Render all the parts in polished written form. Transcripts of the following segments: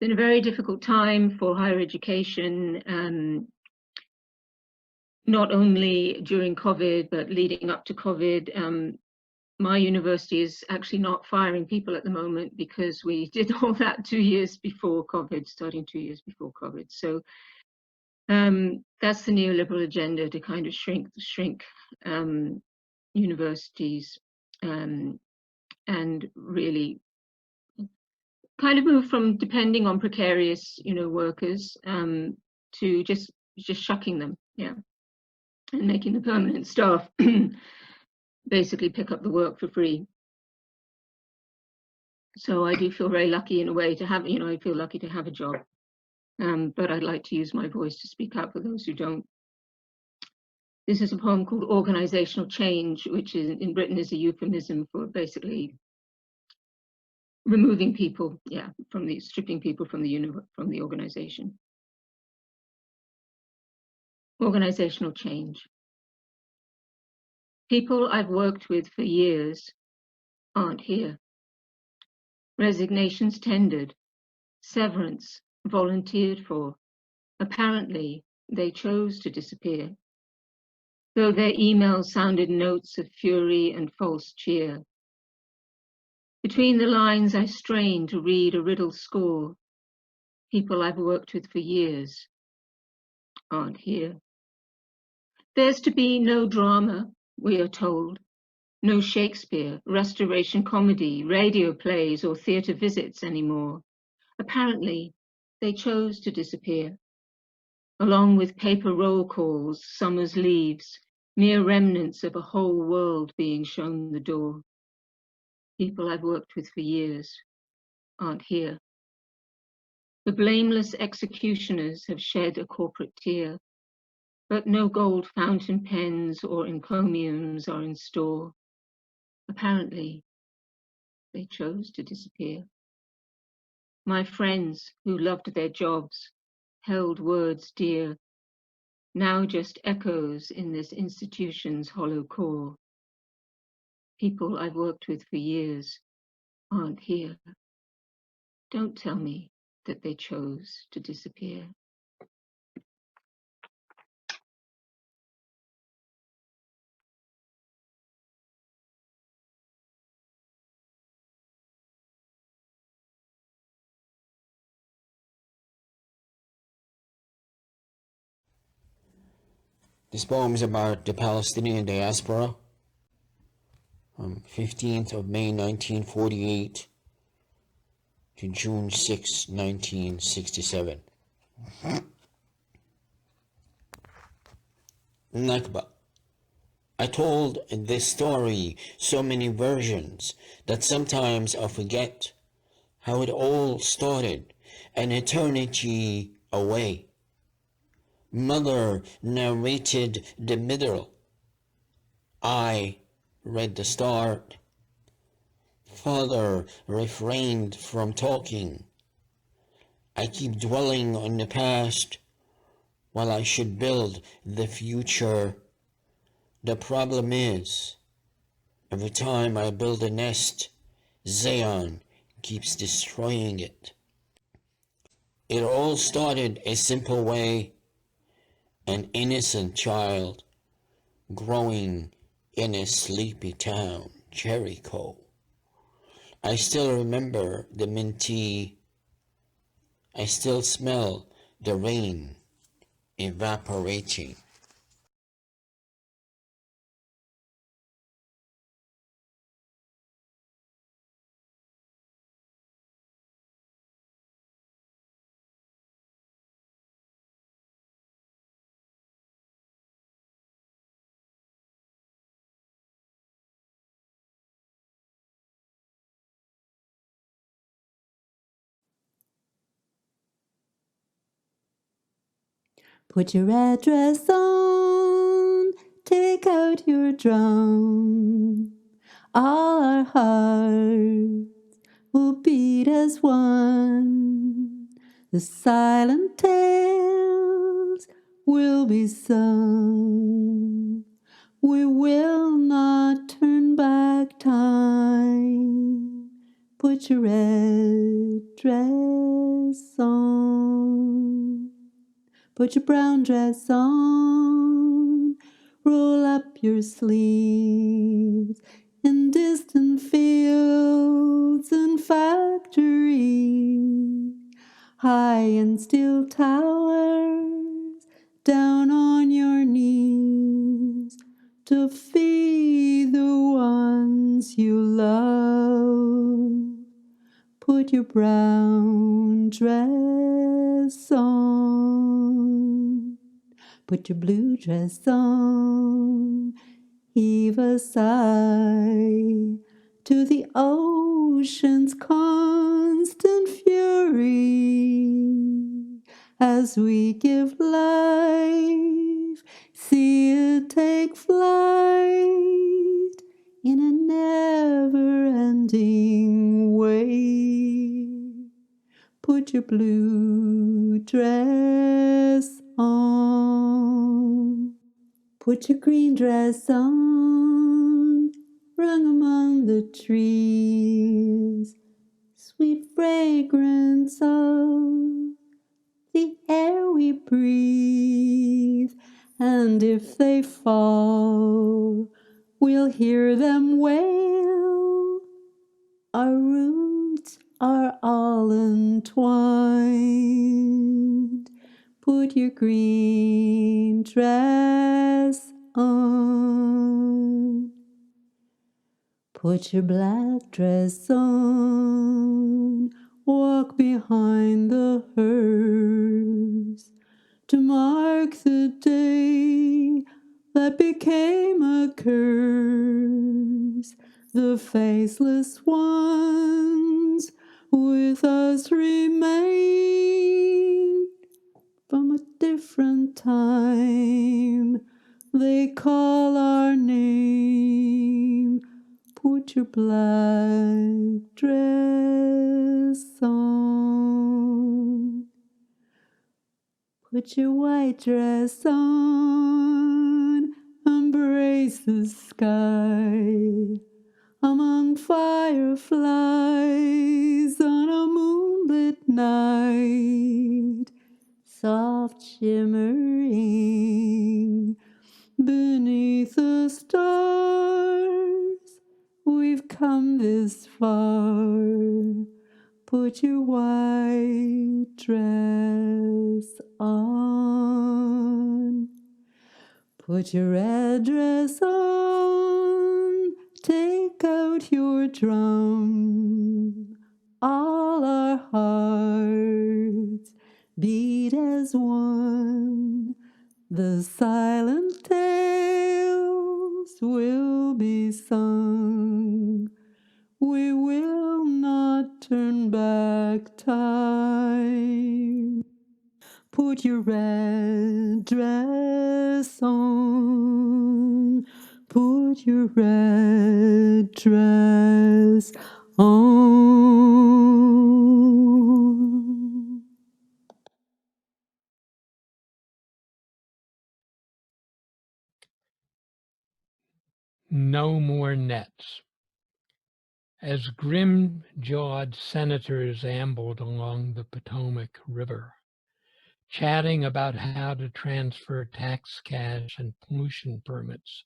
been a very difficult time for higher education, not only during COVID, but leading up to COVID. My university is actually not firing people at the moment because we did all that 2 years before COVID, starting 2 years before COVID. So that's the neoliberal agenda, to kind of shrink universities and really kind of move from depending on precarious, workers to just shucking them, yeah, and making the permanent staff basically pick up the work for free. So I do feel very lucky in a way to have, I feel lucky to have a job, but I'd like to use my voice to speak out for those who don't. This is a poem called Organizational Change, which is in Britain is a euphemism for basically removing people, stripping people from the organization. Organizational change. People I've worked with for years aren't here. Resignations tendered, severance volunteered for. Apparently, they chose to disappear, though their emails sounded notes of fury and false cheer. Between the lines, I strain to read a riddle score. People I've worked with for years aren't here. There's to be no drama, we are told. No Shakespeare, restoration comedy, radio plays, or theatre visits anymore. Apparently, they chose to disappear, along with paper roll calls, summer's leaves, mere remnants of a whole world being shown the door. People I've worked with for years aren't here. The blameless executioners have shed a corporate tear, but no gold fountain pens or encomiums are in store. Apparently, they chose to disappear. My friends who loved their jobs, held words dear, now just echoes in this institution's hollow core. People I've worked with for years aren't here. Don't tell me that they chose to disappear. This poem is about the Palestinian diaspora from 15th of May 1948 to June 6, 1967. Nakba. I told this story so many versions that sometimes I forget how it all started an eternity away. Mother narrated the middle. I read the start. Father refrained from talking. I keep dwelling on the past while I should build the future. The problem is, every time I build a nest, Zion keeps destroying it. It all started a simple way. An innocent child growing in a sleepy town, Jericho. I still remember the mint tea. I still smell the rain evaporating. Put your address on, take out your drum. All our hearts will beat as one. The silent tales will be sung. We will not turn back time. Put your red dress on. Put your brown dress on. Roll up your sleeves. In distant fields and factories, high and still towers, down on your knees to feed the ones you love. Put your brown dress on. Put your blue dress on. Heave a sigh to the ocean's constant fury as we give life. See it take flight in a never-ending way. Put your blue dress on. Put your green dress on. Run among the trees. Sweet fragrance of the air we breathe. And if they fall, we'll hear them wail. Our roots are all entwined. Put your green dress on. Put your black dress on. Walk behind the hearse to mark the day that became a curse. The faceless ones with us remain from a different time. They call our name. Put your black dress on. Put your white dress on. Embrace the sky among fireflies on a moonlit night, soft shimmering beneath the stars. We've come this far. Put your white dress on. Put your red dress on. Take out your drum. All our hearts beat as one. The silent tales will be sung. We will not turn back time. Put your red dress on. Put your red dress on. No more nets. As grim-jawed senators ambled along the Potomac River, chatting about how to transfer tax cash and pollution permits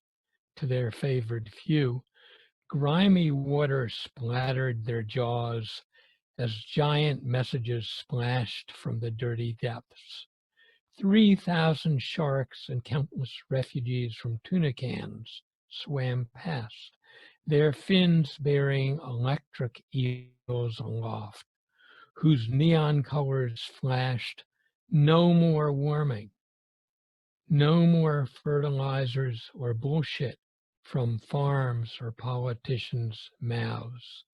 to their favored few, grimy water splattered their jaws as giant messages splashed from the dirty depths. 3,000 sharks and countless refugees from tuna cans swam past, their fins bearing electric eels aloft, whose neon colors flashed, "No more warming, no more fertilizers or bullshit from farms or politicians' mouths,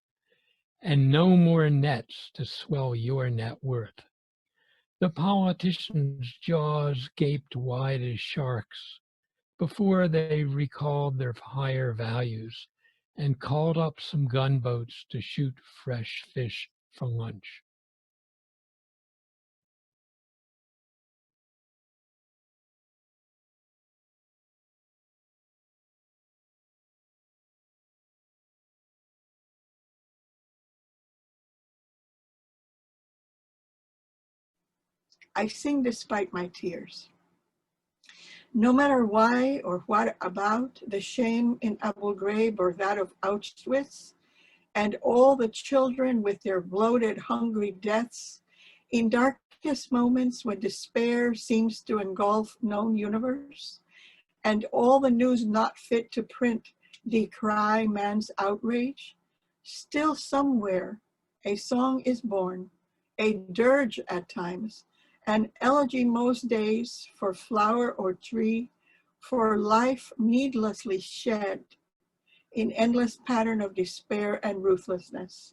and no more nets to swell your net worth." The politicians' jaws gaped wide as sharks before they recalled their higher values and called up some gunboats to shoot fresh fish for lunch. I sing despite my tears. No matter why or what about, the shame in Abu Ghraib or that of Auschwitz, and all the children with their bloated, hungry deaths, in darkest moments when despair seems to engulf known universe, and all the news not fit to print decry man's outrage, still somewhere a song is born, a dirge at times, an elegy most days for flower or tree, for life needlessly shed in endless pattern of despair and ruthlessness.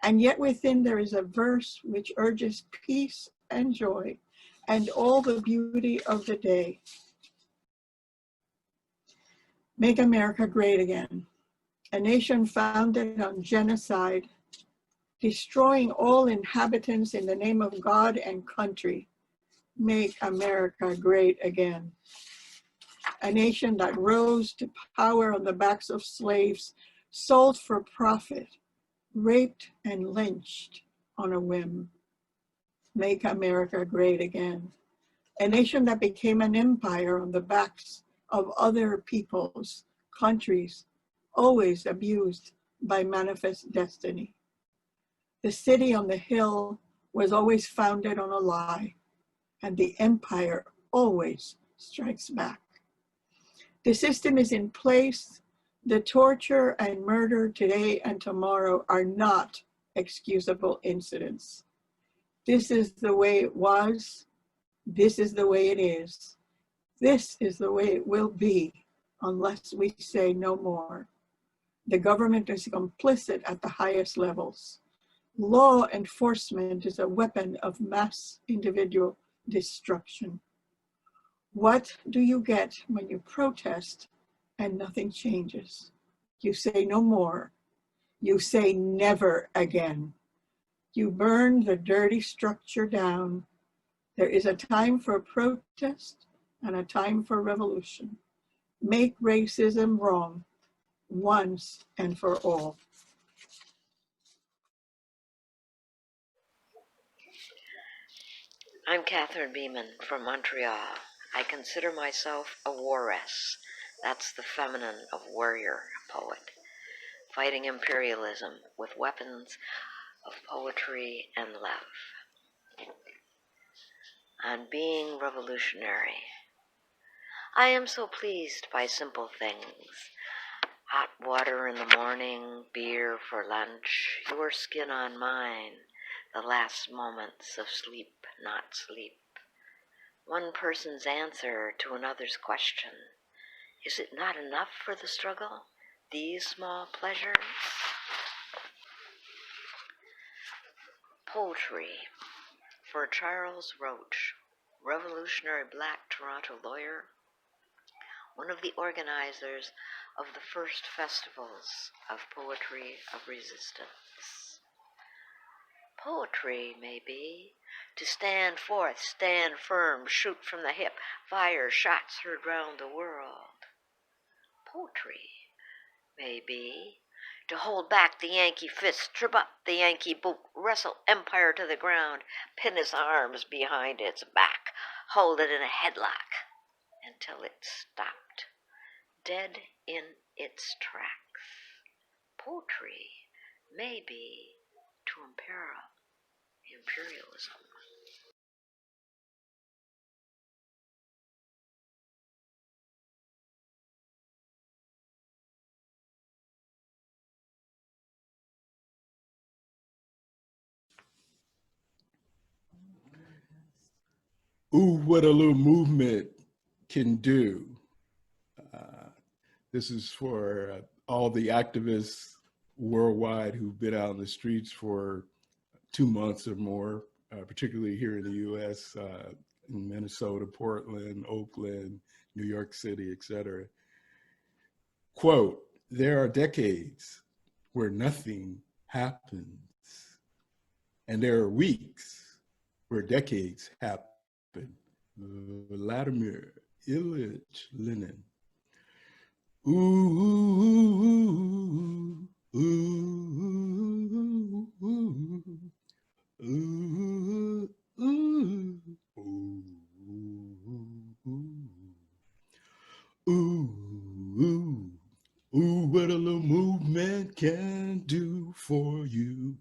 And yet within there is a verse which urges peace and joy and all the beauty of the day. Make America great again, a nation founded on genocide, destroying all inhabitants in the name of God and country. Make America great again. A nation that rose to power on the backs of slaves, sold for profit, raped and lynched on a whim. Make America great again. A nation that became an empire on the backs of other peoples, countries, always abused by manifest destiny. The city on the hill was always founded on a lie, and the empire always strikes back. The system is in place. The torture and murder today and tomorrow are not excusable incidents. This is the way it was. This is the way it is. This is the way it will be unless we say no more. The government is complicit at the highest levels. Law enforcement is a weapon of mass individual destruction. What do you get when you protest and nothing changes? You say no more. You say never again. You burn the dirty structure down. There is a time for protest and a time for revolution. Make racism wrong once and for all. I'm Catherine Beeman from Montreal. I consider myself a waress. That's the feminine of warrior poet, fighting imperialism with weapons of poetry and love. On being revolutionary. I am so pleased by simple things. Hot water in the morning, beer for lunch, your skin on mine, the last moments of sleep, not sleep. One person's answer to another's question. Is it not enough for the struggle? These small pleasures? Poetry for Charles Roach, revolutionary black Toronto lawyer, one of the organizers of the first festivals of poetry of resistance. Poetry may be to stand forth, stand firm, shoot from the hip, fire shots heard round the world. Poetry may be to hold back the Yankee fist, trip up the Yankee boot, wrestle empire to the ground, pin its arms behind its back, hold it in a headlock until it stopped, dead in its tracks. Poetry may be to imperil imperialism. Ooh, what a little movement can do. This is for all the activists worldwide who've been out in the streets for 2 months or more, particularly here in the US, in Minnesota, Portland, Oakland, New York City, etc. Quote, there are decades where nothing happens, and there are weeks where decades happen. Vladimir Ilyich Lenin. Ooh, ooh, ooh, ooh, ooh, ooh, ooh. Ooh, what a little movement can do for you.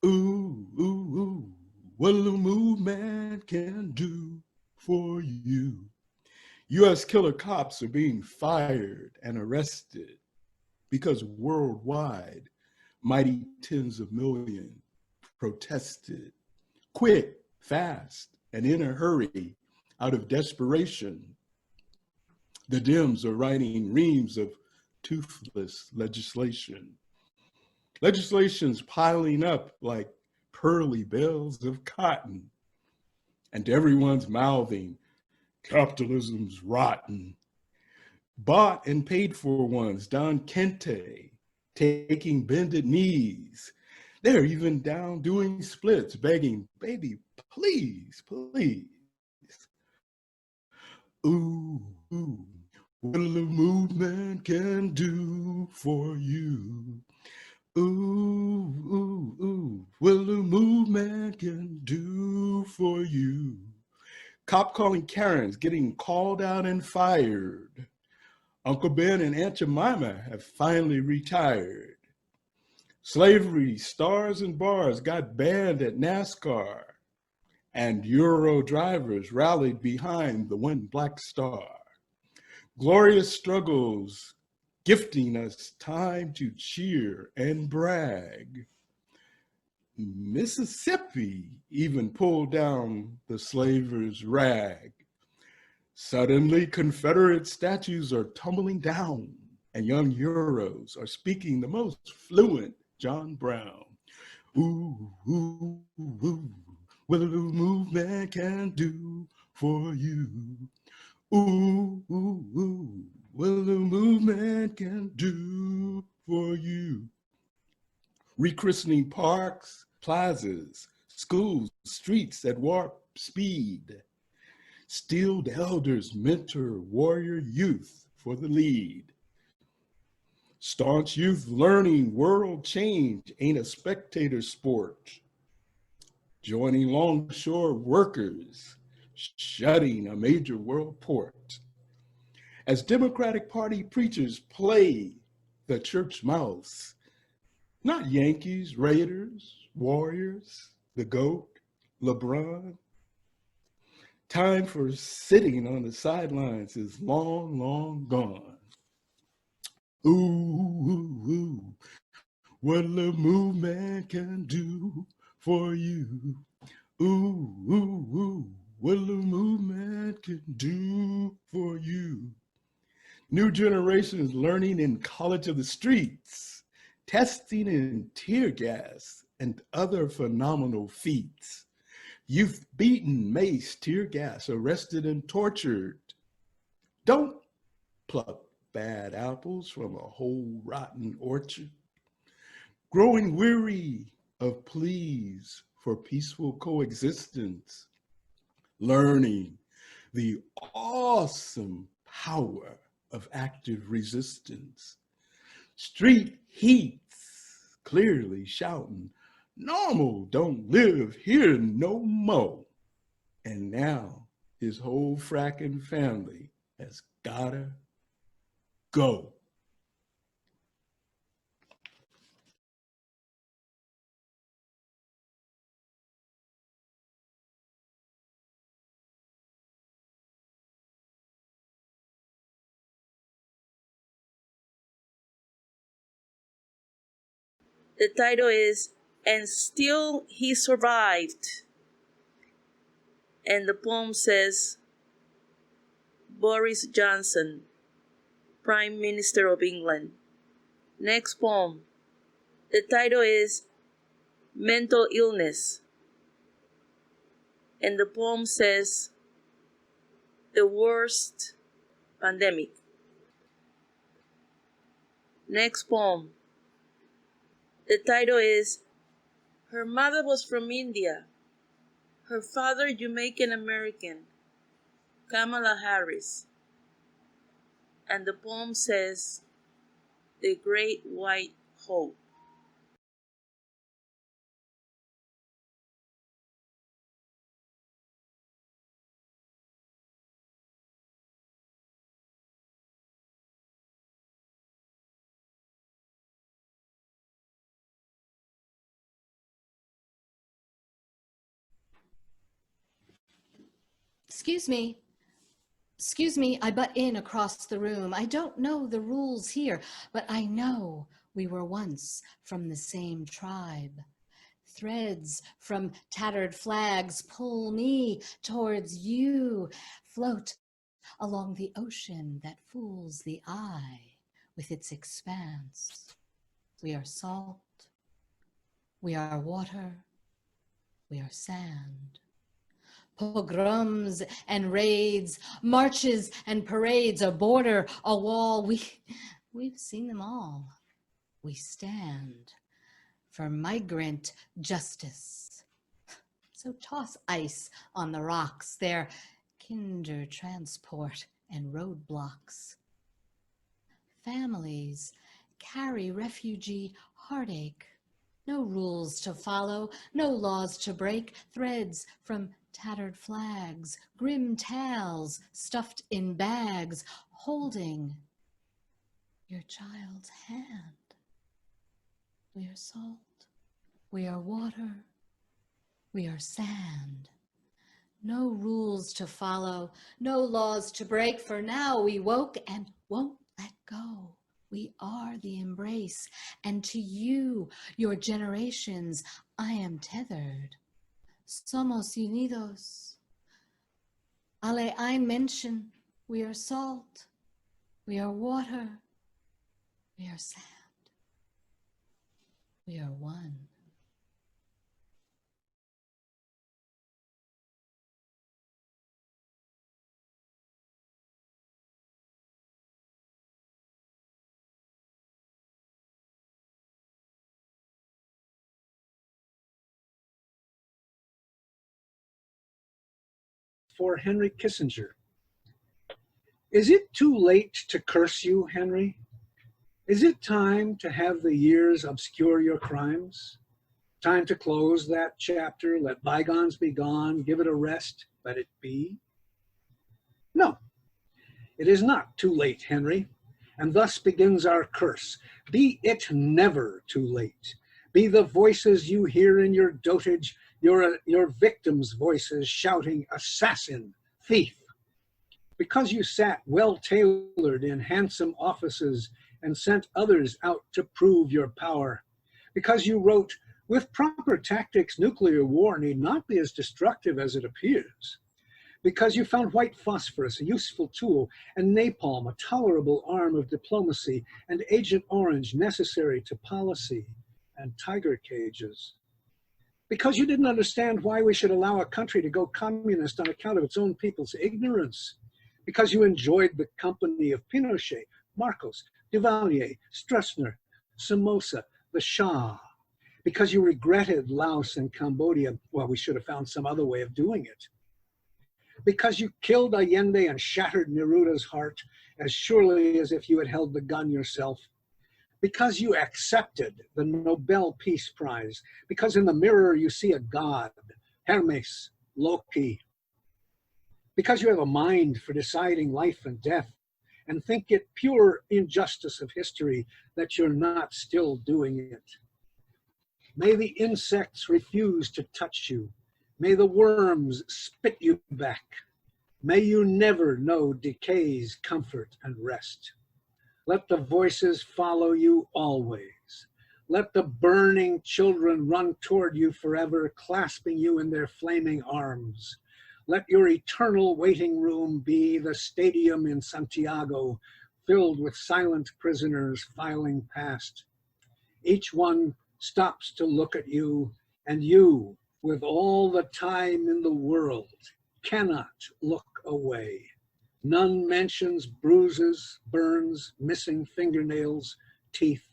Ooh, ooh, ooh, what a little movement can do for you. U.S. killer cops are being fired and arrested because worldwide, mighty tens of millions protested, quick, fast, and in a hurry out of desperation. The Dems are writing reams of toothless legislation. Legislation's piling up like pearly bales of cotton. And everyone's mouthing, capitalism's rotten. Bought and paid for ones, Don Kente, taking bended knees. They're even down doing splits, begging, baby, please, please. Ooh, ooh, what a little movement can do for you. Ooh, ooh, ooh, what a little movement can do for you. Cop calling Karens, getting called out and fired. Uncle Ben and Aunt Jemima have finally retired. Slavery stars and bars got banned at NASCAR, and Euro drivers rallied behind the one black star. Glorious struggles gifting us time to cheer and brag. Mississippi even pulled down the slaver's rag. Suddenly, Confederate statues are tumbling down, and young Euros are speaking the most fluent John Brown. Ooh, ooh, ooh, what a little movement can do for you. Ooh, ooh, ooh, what a little movement can do for you. Rechristening parks, plazas, schools, streets at warp speed. Steeled elders mentor warrior youth for the lead. Staunch youth learning world change ain't a spectator sport. Joining longshore workers, shutting a major world port. As Democratic Party preachers play the church mouse, not Yankees, Raiders, Warriors, the GOAT, LeBron. Time for sitting on the sidelines is long, long gone. Ooh, ooh, ooh, what a little movement can do for you. Ooh, ooh, ooh, what a little movement can do for you. New generations learning in College of the Streets, testing in tear gas and other phenomenal feats. Youth beaten, maced, tear gas, arrested and tortured. Don't pluck bad apples from a whole rotten orchard. Growing weary of pleas for peaceful coexistence. Learning the awesome power of active resistance. Street heats clearly shouting, normal don't live here no more. And now his whole fracking family has gotta go. The title is And Still He Survived. And the poem says, Boris Johnson, Prime Minister of England. Next poem. The title is Mental Illness. And the poem says, The Worst Pandemic. Next poem. The title is Her Mother Was from India. Her father Jamaican American, Kamala Harris. And the poem says, The Great White Hope. Excuse me. Excuse me, I butt in across the room. I don't know the rules here, but I know we were once from the same tribe. Threads from tattered flags pull me towards you, float along the ocean that fools the eye with its expanse. We are salt, we are water, we are sand. Pogroms and raids, marches and parades, a border, a wall, we've seen them all. We stand for migrant justice. So toss ice on the rocks, their kinder transport and roadblocks. Families carry refugee heartache. No rules to follow, no laws to break, threads from tattered flags, grim tales stuffed in bags, holding your child's hand. We are salt, we are water, we are sand. No rules to follow, no laws to break, for now we woke and won't let go. We are the embrace, and to you, your generations, I am tethered. Somos unidos. Ale, I mention, we are salt, we are water, we are sand. We are one. For Henry Kissinger. Is it too late to curse you, Henry? Is it time to have the years obscure your crimes? Time to close that chapter, let bygones be gone, give it a rest, let it be? No, it is not too late, Henry, and thus begins our curse. Be it never too late. Be the voices you hear in your dotage, your victims' voices shouting, assassin, thief. Because you sat well-tailored in handsome offices and sent others out to prove your power. Because you wrote, with proper tactics, nuclear war need not be as destructive as it appears. Because you found white phosphorus a useful tool, and napalm a tolerable arm of diplomacy, and Agent Orange necessary to policy, and tiger cages. Because you didn't understand why we should allow a country to go communist on account of its own people's ignorance. Because you enjoyed the company of Pinochet, Marcos, Duvalier, Stroessner, Somoza, the Shah. Because you regretted Laos and Cambodia, well, we should have found some other way of doing it. Because you killed Allende and shattered Neruda's heart as surely as if you had held the gun yourself. Because you accepted the Nobel Peace Prize, because in the mirror you see a god, Hermes, Loki. Because you have a mind for deciding life and death, and think it pure injustice of history that you're not still doing it. May the insects refuse to touch you. May the worms spit you back. May you never know decay's comfort and rest. Let the voices follow you always. Let the burning children run toward you forever, clasping you in their flaming arms. Let your eternal waiting room be the stadium in Santiago, filled with silent prisoners filing past. Each one stops to look at you, and you, with all the time in the world, cannot look away. None mentions bruises, burns, missing fingernails, teeth,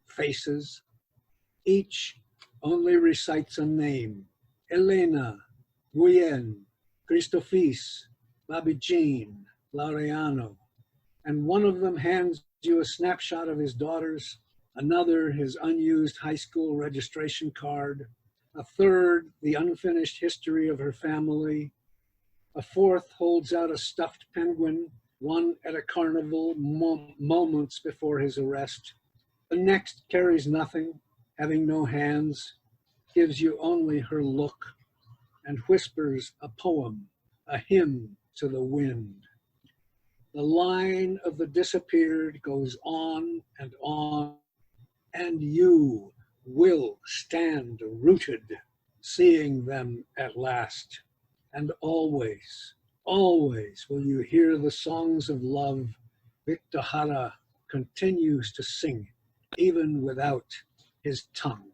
faces. Each only recites a name: Elena, Guyen, Christofis, Babijin, Laureano. And one of them hands you a snapshot of his daughters, another his unused high school registration card, a third the unfinished history of her family. A fourth holds out a stuffed penguin, one at a carnival moments before his arrest. The next carries nothing, having no hands, gives you only her look, and whispers a poem a hymn to the wind. The line of the disappeared goes on, and you will stand rooted, seeing them at last. And always, always will you hear the songs of love Victor Jara continues to sing, even without his tongue.